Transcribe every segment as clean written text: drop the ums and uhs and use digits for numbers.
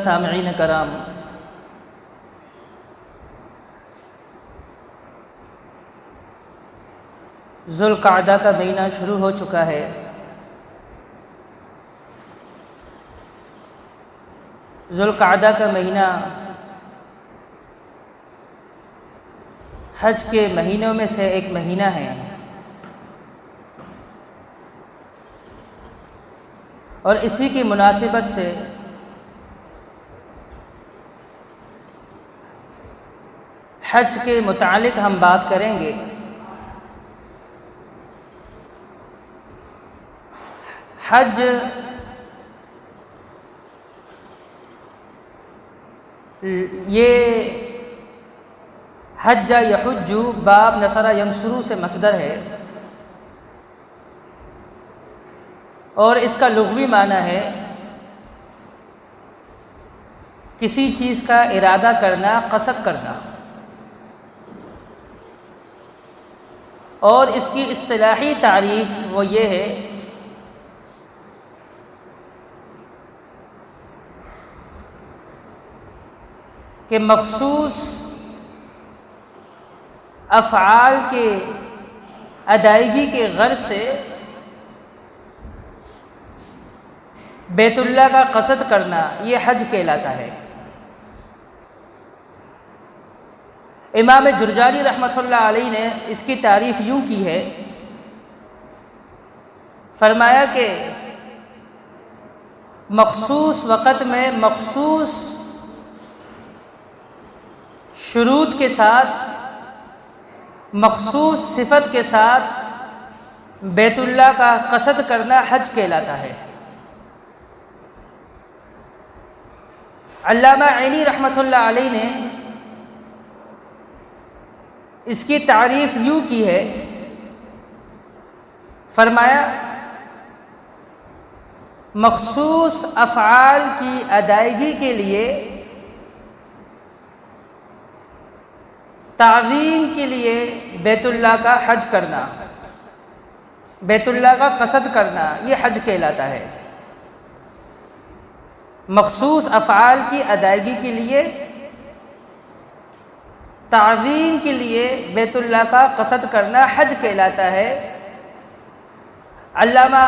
سامعین کرام، ذوالقعدہ کا مہینہ شروع ہو چکا ہے۔ ذوالقعدہ کا مہینہ حج کے مہینوں میں سے ایک مہینہ ہے، اور اسی کی مناسبت سے حج کے متعلق ہم بات کریں گے۔ حج یہ حج یحج باب نصر ینصر سے مصدر ہے، اور اس کا لغوی معنی ہے کسی چیز کا ارادہ کرنا، قصد کرنا، اور اس کی اصطلاحی تعریف وہ یہ ہے کہ مخصوص افعال کے ادائیگی کے غرض سے بیت اللہ کا قصد کرنا، یہ حج کہلاتا ہے۔ امام جرجانی رحمۃ اللہ علیہ نے اس کی تعریف یوں کی ہے، فرمایا کہ مخصوص وقت میں مخصوص شروط کے ساتھ، مخصوص صفت کے ساتھ بیت اللہ کا قصد کرنا حج کہلاتا ہے۔ علامہ عینی رحمۃ اللہ علیہ نے اس کی تعریف یوں کی ہے، فرمایا مخصوص افعال کی ادائیگی کے لیے، تعظیم کے لیے بیت اللہ کا حج کرنا، بیت اللہ کا قصد کرنا، یہ حج کہلاتا ہے۔ مخصوص افعال کی ادائیگی کے لیے، تعظیم کے لیے بیت اللہ کا قصد کرنا حج کہلاتا ہے۔ علامہ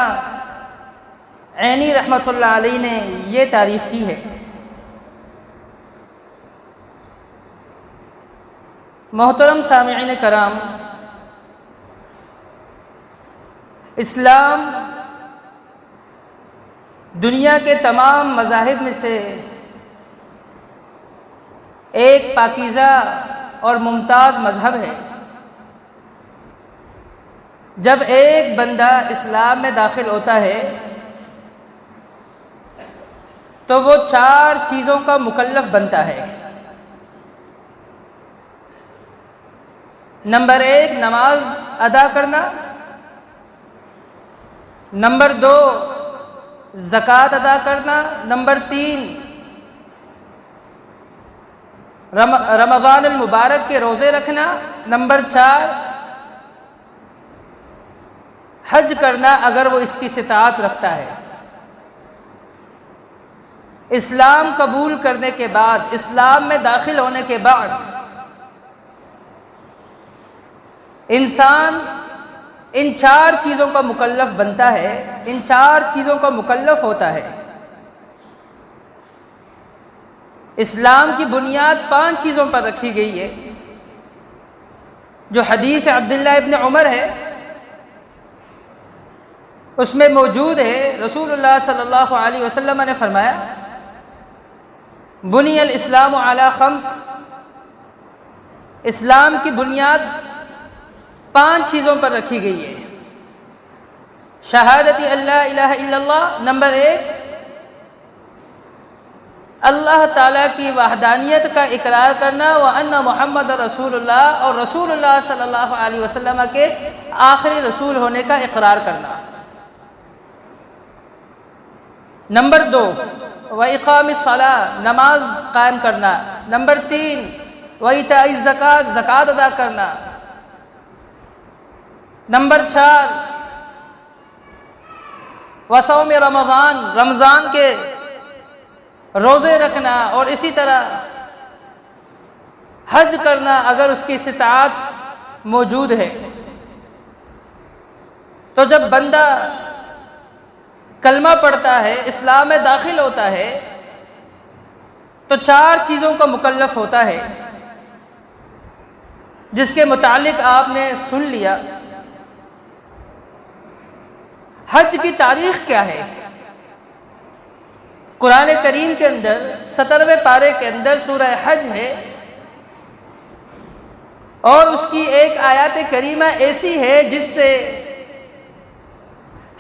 عینی رحمۃ اللہ علیہ نے یہ تعریف کی ہے۔ محترم سامعین کرام، اسلام دنیا کے تمام مذاہب میں سے ایک پاکیزہ اور ممتاز مذہب ہے۔ جب ایک بندہ اسلام میں داخل ہوتا ہے تو وہ 4 چیزوں کا مکلف بنتا ہے۔ نمبر 1 نماز ادا کرنا، نمبر 2 زکوٰۃ ادا کرنا، نمبر 3 رمضان المبارک کے روزے رکھنا، نمبر 4 حج کرنا اگر وہ اس کی استطاعت رکھتا ہے۔ اسلام قبول کرنے کے بعد، اسلام میں داخل ہونے کے بعد انسان ان 4 چیزوں کا مکلف بنتا ہے، ان 4 چیزوں کا مکلف ہوتا ہے۔ اسلام کی بنیاد 5 چیزوں پر رکھی گئی ہے، جو حدیث عبداللہ ابن عمر ہے اس میں موجود ہے۔ رسول اللہ صلی اللہ علیہ وسلم نے فرمایا، بنی الاسلام علی 5، اسلام کی بنیاد 5 چیزوں پر رکھی گئی ہے۔ شہادت اللہ الہ الا اللہ، نمبر 1 اللہ تعالیٰ کی وحدانیت کا اقرار کرنا، وان محمد رسول اللہ، اور رسول اللہ صلی اللہ علیہ وسلم کے آخری رسول ہونے کا اقرار کرنا۔ نمبر 2 وإقام الصلاۃ، نماز قائم کرنا۔ نمبر 3 وإیتاء الزکوٰۃ، زکوٰۃ ادا کرنا۔ نمبر 4 وصوم رمضان، رمضان کے روزے رکھنا اور اسی طرح حج کرنا اگر اس کی استطاعت موجود ہے، تو جب بندہ کلمہ پڑھتا ہے، اسلام میں داخل ہوتا ہے، تو 4 چیزوں کا مکلف ہوتا ہے، جس کے متعلق آپ نے سن لیا۔ حج کی تاریخ کیا ہے؟ قرآن کریم کے اندر 17ویں پارے کے اندر سورہ حج ہے، اور اس کی ایک آیات کریمہ ایسی ہے جس سے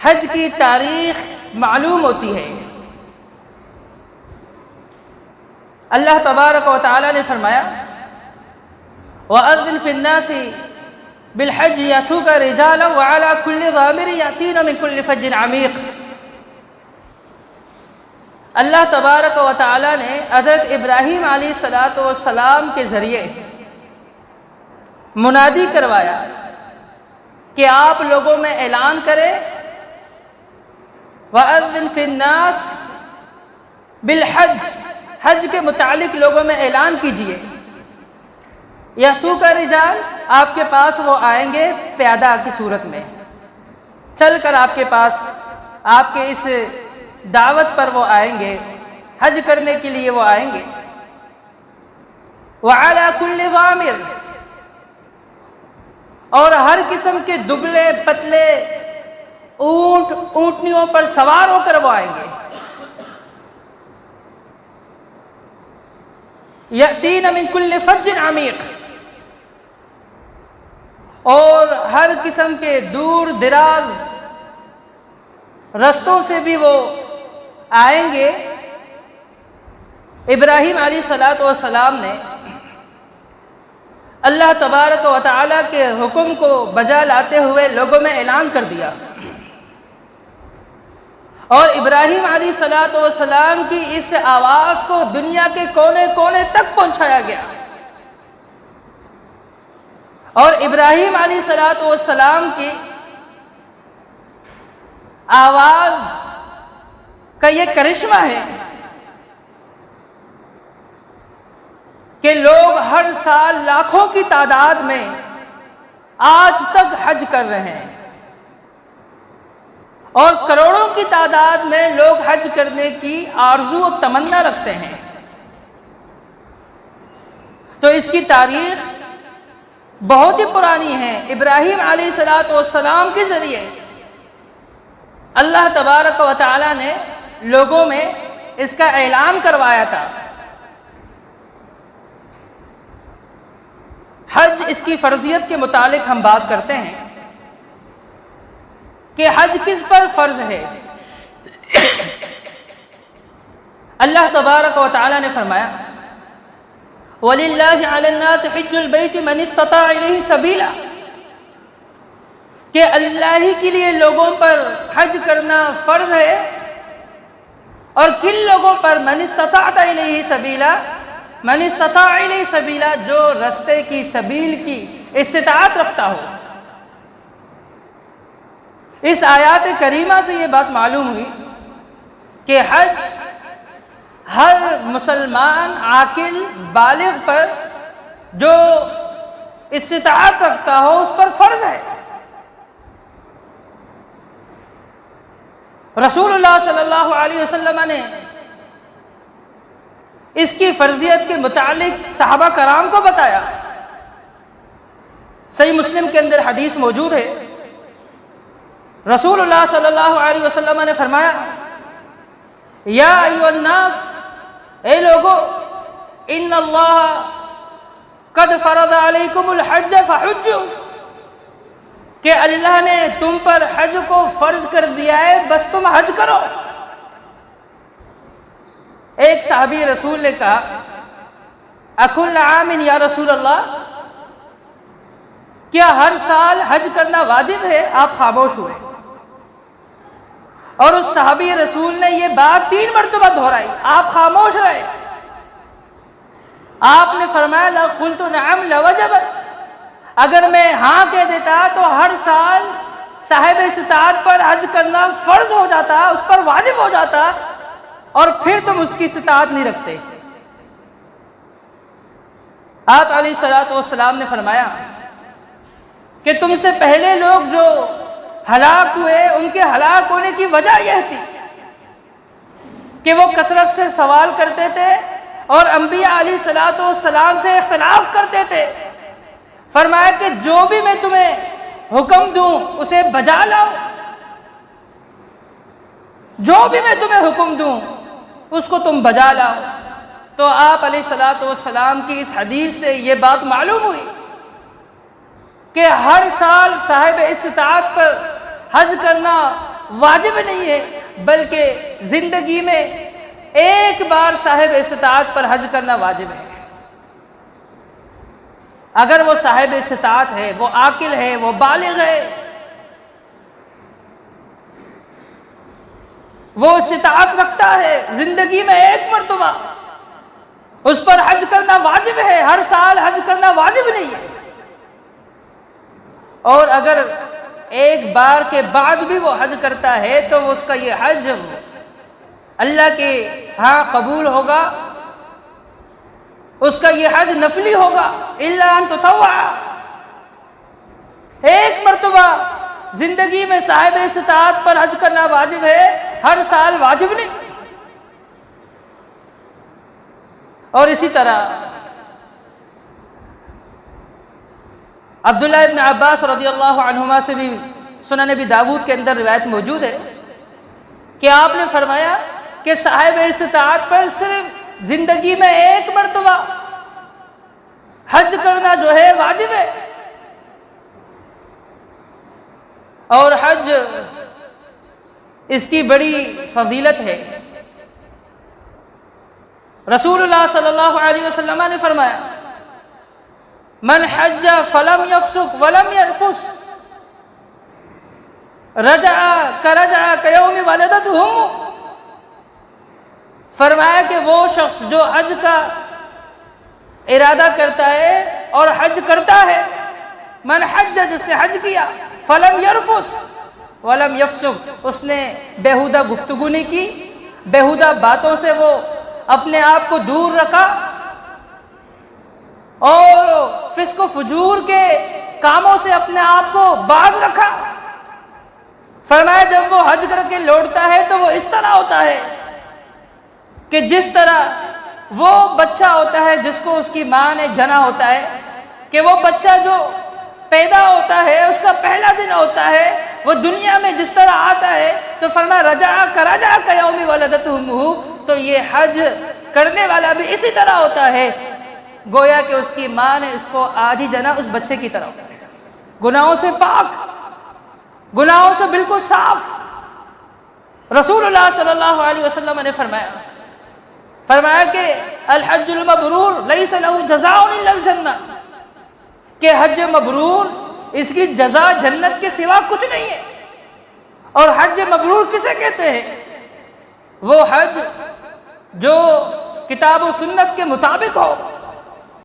حج کی تاریخ معلوم ہوتی ہے۔ اللہ تبارک و تعالی نے فرمایا وَأَذِّنْ فِي النَّاسِ بِالْحَجِّ يَأْتُوكَ رِجَالًا وَعَلَى كُلِّ ضَامِرٍ يَأْتِينَ مِنْ كُلِّ فَجٍّ عَمِيقٍ۔ اللہ تبارک و تعالی نے حضرت ابراہیم علیہ السلام کے ذریعے منادی کروایا کہ آپ لوگوں میں اعلان کریں وَأَذِّنْ فِي النَّاسِ بِالْحَجِّ، حج کے متعلق لوگوں میں اعلان کیجئے۔ یَأْتُوکَ رِجَال، آپ کے پاس وہ آئیں گے پیادہ کی صورت میں، چل کر آپ کے پاس، آپ کے اس دعوت پر وہ آئیں گے، حج کرنے کے لیے وہ آئیں گے۔ وَعَلَى كُلِّ ضَامِرٍ، اور ہر قسم کے دبلے پتلے اونٹ اونٹنیوں پر سوار ہو کر وہ آئیں گے۔ یأتین من کل فج عمیق، اور ہر قسم کے دور دراز رستوں سے بھی وہ آئیں گے۔ ابراہیم علیہ السلام نے اللہ تبارک و تعالی کے حکم کو بجا لاتے ہوئے لوگوں میں اعلان کر دیا، اور ابراہیم علیہ السلام کی اس آواز کو دنیا کے کونے کونے تک پہنچایا گیا، اور ابراہیم علیہ السلام کی آواز کا یہ کرشمہ ہے کہ لوگ ہر سال لاکھوں کی تعداد میں آج تک حج کر رہے ہیں، اور کروڑوں کی تعداد میں لوگ حج کرنے کی آرزو و تمنا رکھتے ہیں۔ تو اس کی تاریخ بہت ہی پرانی ہے۔ ابراہیم علیہ السلام کے ذریعے اللہ تبارک و تعالی نے لوگوں میں اس کا اعلان کروایا تھا۔ حج، اس کی فرضیت کے متعلق ہم بات کرتے ہیں کہ حج کس پر فرض ہے۔ اللہ تبارک و تعالی نے فرمایا وَلِلَّهِ عَلَى النَّاسِ حِجُّ الْبَيْتِ مَنِ اسْتَطَاعَ إِلَيْهِ سَبِيلًا، کہ اللہ ہی کے لیے لوگوں پر حج کرنا فرض ہے، اور کن لوگوں پر؟ من استطاع الیہ سبیلا، من استطاع الیہ سبیلا، جو رستے کی، سبیل کی استطاعت رکھتا ہو۔ اس آیات کریمہ سے یہ بات معلوم ہوئی کہ حج ہر مسلمان عاقل بالغ پر جو استطاعت رکھتا ہو اس پر فرض ہے۔ رسول اللہ صلی اللہ علیہ وسلم نے اس کی فرضیت کے متعلق صحابہ کرام کو بتایا۔ صحیح مسلم کے اندر حدیث موجود ہے، رسول اللہ صلی اللہ علیہ وسلم نے فرمایا یا ایھا الناس، اے لوگو، ان اللہ قد فرض علیکم الحج فحجوا، کہ اللہ نے تم پر حج کو فرض کر دیا ہے، بس تم حج کرو۔ ایک صحابی رسول نے کہا اکل عام یا رسول اللہ، کیا ہر سال حج کرنا واجب ہے؟ آپ خاموش ہوئے، اور اس صحابی رسول نے یہ بات 3 مرتبہ دہرائی، آپ خاموش رہے۔ آپ نے فرمایا لا قلت نعم لوجبت، اگر میں ہاں کہہ دیتا تو ہر سال صاحب استطاعت پر حج کرنا فرض ہو جاتا، اس پر واجب ہو جاتا۔ اور پھر تم اس کی استطاعت نہیں رکھتے۔ آپ علیہ الصلوۃ والسلام نے فرمایا کہ تم سے پہلے لوگ جو ہلاک ہوئے ان کے ہلاک ہونے کی وجہ یہ تھی کہ وہ کثرت سے سوال کرتے تھے اور انبیاء علیہ الصلوۃ والسلام سے اختلاف کرتے تھے۔ فرمایا کہ جو بھی میں تمہیں حکم دوں اسے بجا لاؤ، جو بھی میں تمہیں حکم دوں اس کو تم بجا لاؤ۔ تو آپ علیہ الصلوۃ والسلام کی اس حدیث سے یہ بات معلوم ہوئی کہ ہر سال صاحب استطاعت پر حج کرنا واجب نہیں ہے، بلکہ زندگی میں ایک بار صاحب استطاعت پر حج کرنا واجب ہے۔ اگر وہ صاحب استطاعت ہے، وہ عاقل ہے، وہ بالغ ہے، وہ استطاعت رکھتا ہے، زندگی میں ایک مرتبہ اس پر حج کرنا واجب ہے، ہر سال حج کرنا واجب نہیں ہے۔ اور اگر ایک بار کے بعد بھی وہ حج کرتا ہے تو اس کا یہ حج اللہ کے ہاں قبول ہوگا، اس کا یہ حج نفلی ہوگا، الا ان تطوع۔ ایک مرتبہ زندگی میں صاحب استطاعت پر حج کرنا واجب ہے، ہر سال واجب نہیں۔ اور اسی طرح عبداللہ ابن عباس رضی اللہ عنہما سے بھی سنن نبی داود کے اندر روایت موجود ہے کہ آپ نے فرمایا کہ صاحب استطاعت پر صرف زندگی میں ایک مرتبہ حج کرنا جو ہے واجب ہے۔ اور حج اس کی بڑی فضیلت ہے۔ رسول اللہ صلی اللہ علیہ وسلم نے فرمایا من حج فلم یفسق ولم یرفث رجع کیوم ولدته امه۔ فرمایا کہ وہ شخص جو حج کا ارادہ کرتا ہے اور حج کرتا ہے، من حج، جس نے حج کیا، فلم یرفث ولم یفسق، اس نے بیہودہ گفتگو نہیں کی، بیہودہ باتوں سے وہ اپنے آپ کو دور رکھا اور فسق و فجور کے کاموں سے اپنے آپ کو باز رکھا۔ فرمایا جب وہ حج کر کے لوٹتا ہے تو وہ اس طرح ہوتا ہے کہ جس طرح وہ بچہ ہوتا ہے جس کو اس کی ماں نے جنا ہوتا ہے، کہ وہ بچہ جو پیدا ہوتا ہے اس کا پہلا دن ہوتا ہے، وہ دنیا میں جس طرح آتا ہے، تو فرمایا رجع کیوم ولدته امه، تو یہ حج کرنے والا بھی اسی طرح ہوتا ہے گویا کہ اس کی ماں نے اس کو آج ہی جنا، اس بچے کی طرح، گناہوں سے پاک، گناہوں سے بالکل صاف۔ رسول اللہ صلی اللہ علیہ وسلم نے فرمایا کہ الحج المبرور لیس له جزاء الا الجنہ، کہ حج مبرور اس کی جزا جنت کے سوا کچھ نہیں ہے۔ اور حج مبرور کسے کہتے ہیں؟ وہ حج جو کتاب و سنت کے مطابق ہو،